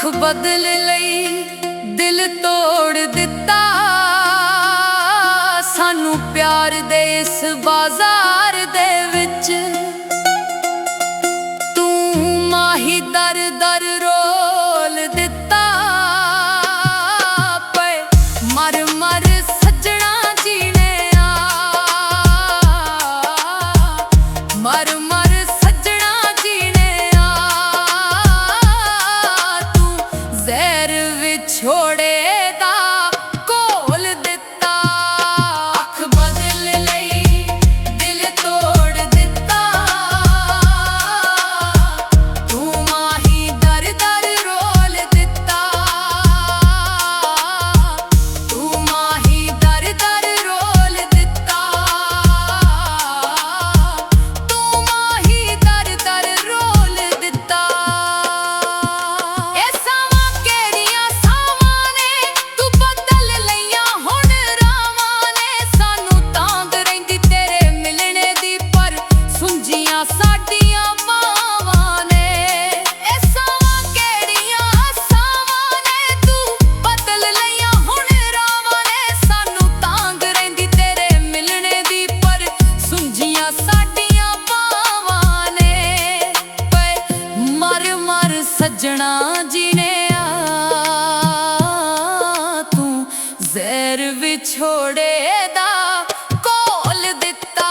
ਅੱਖ ਬਦਲ ਲਈ, ਦਿਲ ਤੋੜ ਦਿੱਤਾ। ਸਾਨੂੰ ਪਿਆਰ ਦੇ ਇਸ ਬਾਜ਼ਾਰ ਦੇ ਵਿੱਚ ਤੂੰ ਮਾਹੀ ਦਰ ਦਰ ਰੋਲ ਦਿੱਤਾ। ਪਏ ਮਰ ਮਰ ਸੱਜਣਾ ਜੀਣੇ ਆ, ਮਰ ਮਰ ਸੱਜਣਾ ਜੀਣੇ ਆ। ਤੂੰ ਜ਼ਹਿਰ ਵਿਛੋੜੇ ਦਾ ਘੋਲ ਦਿੱਤਾ। ਅੱਖ ਬਦਲ ਲਈ, ਦਿਲ ਤੋੜ ਦਿੱਤਾ। ਤੂੰ ਮਾਹੀ ਦਰ ਦਰ ਰੋਲ ਦਿੱਤਾ। ਤੂੰ ਮਾਹੀ ਦਰ ਦਰ ਰੋਲ ਦਿੱਤਾ। ਤੂੰ ਮਾਹੀ ਦਰ ਦਰ ਰੋਲ ਦਿੱਤਾ। ਇਹ ਸਾਵਾਂ ਕਿਹੜੀਆਂ ਸਾਵਾਂ ਨੇ, ਤੂੰ ਬਦਲ ਲਈਆਂ ਹੁਣ ਰਾਵਾਂ ਨੇ। ਸਾਨੂੰ ਤਾਂਗ ਰਹਿੰਦੀ ਤੇਰੇ ਮਿਲਣੇ ਦੀ, ਪਰ ਸੁੰਝੀਆਂ ਸਾਡੀਆਂ ਬਾਵਾਂ ਨੇ। ਇਹ ਸਾਵਾਂ ਕਿਹੜੀਆਂ ਸਾਵਾਂ ਨੇ, ਤੂੰ ਬਦਲ ਲਈਆਂ ਹੁਣ ਰਾਵਾਂ ਨੇ। ਸਾਨੂੰ ਤਾਂਗ ਰਹਿੰਦੀ ਤੇਰੇ ਮਿਲਣੇ ਦੀ, ਪਰ ਸੁੰਝੀਆਂ ਸਾਡੀਆਂ ਬਾਵਾਂ ਨੇ। ਪਏ ਮਰ ਮਰ ਸੱਜਣਾ ਜੀਣੇ ਆ, ਤੂੰ ਜ਼ਹਿਰ ਵਿਛੋੜੇ ਦਾ ਘੋਲ ਦਿੱਤਾ।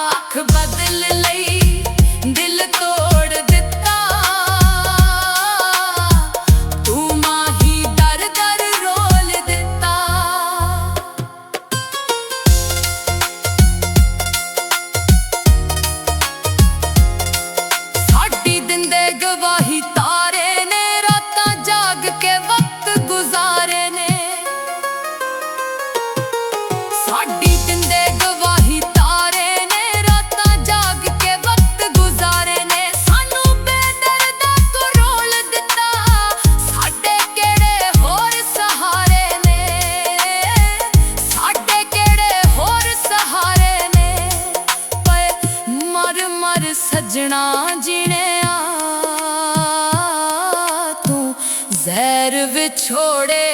ਅੱਖ ਬਦਲ ਲਈ, ਦਿਲ ਤੋੜ ਦਿੱਤਾ। ਤੂੰ ਮਾਹੀ ਦਰ ਦਰ ਰੋਲ ਦਿੱਤਾ। ਸਾਡੀ ਦਿੰਦੇ ਗਵਾਹੀ ਤਾਰੇ ਨੇ, ਰਾਤਾਂ ਜਾਗ ਕੇ ਵਕਤ ਗੁਜ਼ਾਰੇ ਨੇ। ਸਾਡੀ ਦਿੰਦੇ ਗਵਾਹੀ ਤਾਰੇ ਨੇ, ਰਾਤਾਂ ਜਾਗ ਕੇ ਵਕਤ ਗੁਜ਼ਾਰੇ ਨੇ। ਸਾਨੂੰ ਬੇਦਰਦਾ ਤੂੰ ਰੋਲ ਦਿੱਤਾ, ਸਾਡੇ ਕਿਹੜੇ ਹੋਰ ਸਹਾਰੇ ਨੇ। ਸਾਡੇ ਕਿਹੜੇ ਹੋਰ ਸਹਾਰੇ ਨੇ। ਪਏ ਮਰ ਮਰ ਸੱਜਣਾ ਜੀਣੇ ਆ, ਤੂੰ ਜ਼ਹਿਰ ਵਿਛੋੜੇ